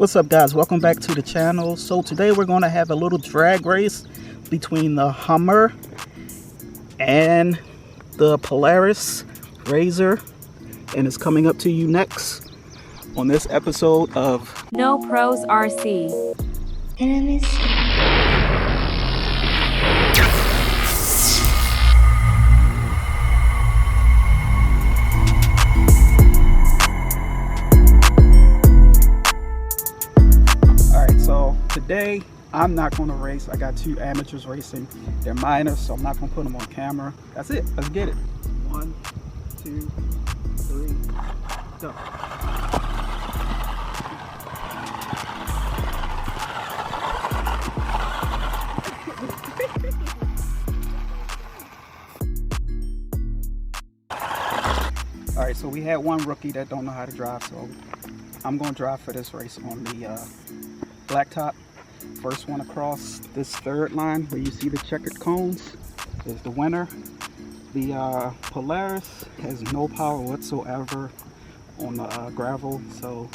What's up, guys? Welcome back to the channel. So today we're going to have a little drag race between the Hummer and the Polaris Razor, and it's coming up to you next on this episode of noprosrc. Enemies. Today I'm not going to race. I got two amateurs racing. They're minors, so I'm not going to put them on camera. That's it. Let's get it. 1, 2, 3, go. All right, so we had one rookie that don't know how to drive, so I'm going to drive for this race on the blacktop. First one across this third line where you see the checkered cones is the winner. The Polaris has no power whatsoever on the gravel, so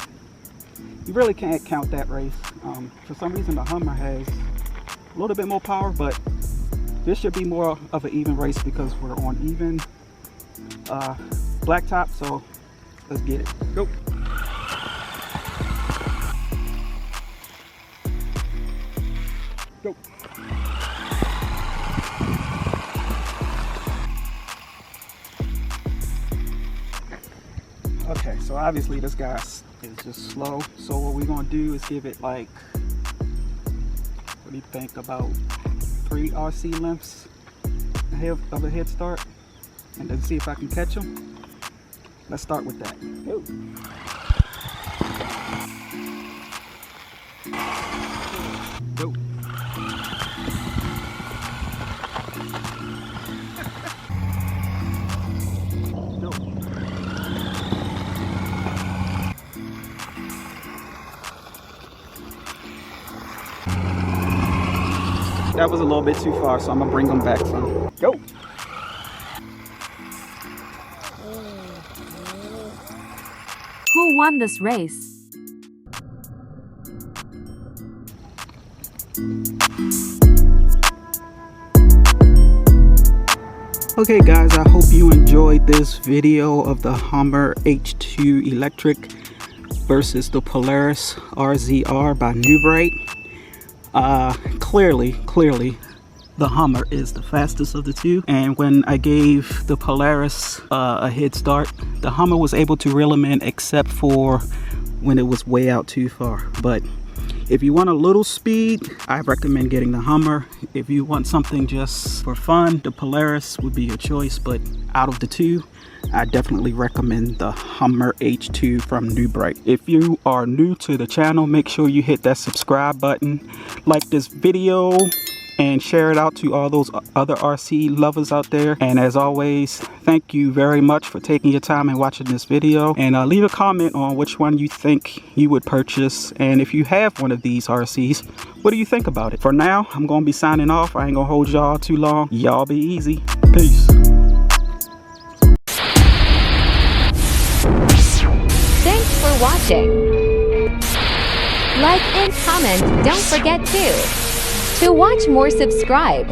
you really can't count that race. For some reason the Hummer has a little bit more power, but this should be more of an even race because we're on even blacktop. So let's get it. Go. Go. Okay, so obviously this guy is just slow. So what we're gonna do is give it like, what do you think, about 3 RC lengths ahead of a head start, and then see if I can catch him. Let's start with that. Go. Go. That was a little bit too far, so I'm gonna bring them back some. Go. Who won this race? Okay guys, I hope you enjoyed this video of the Hummer H2 Electric versus the Polaris RZR by New Bright. Clearly the Hummer is the fastest of the two, and when I gave the Polaris a head start, the Hummer was able to reel him in except for when it was way out too far. But if you want a little speed, I recommend getting the Hummer. If you want something just for fun, the Polaris would be your choice, but out of the two, I definitely recommend the Hummer H2 from New Bright. If you are new to the channel, make sure you hit that subscribe button, like this video, and share it out to all those other RC lovers out there. And as always, thank you very much for taking your time and watching this video. And leave a comment on which one you think you would purchase. And if you have one of these RCs, what do you think about it? For now, I'm gonna be signing off. I ain't gonna hold y'all too long. Y'all be easy. Peace. Thanks for watching. Like and comment, don't forget to watch more, subscribe.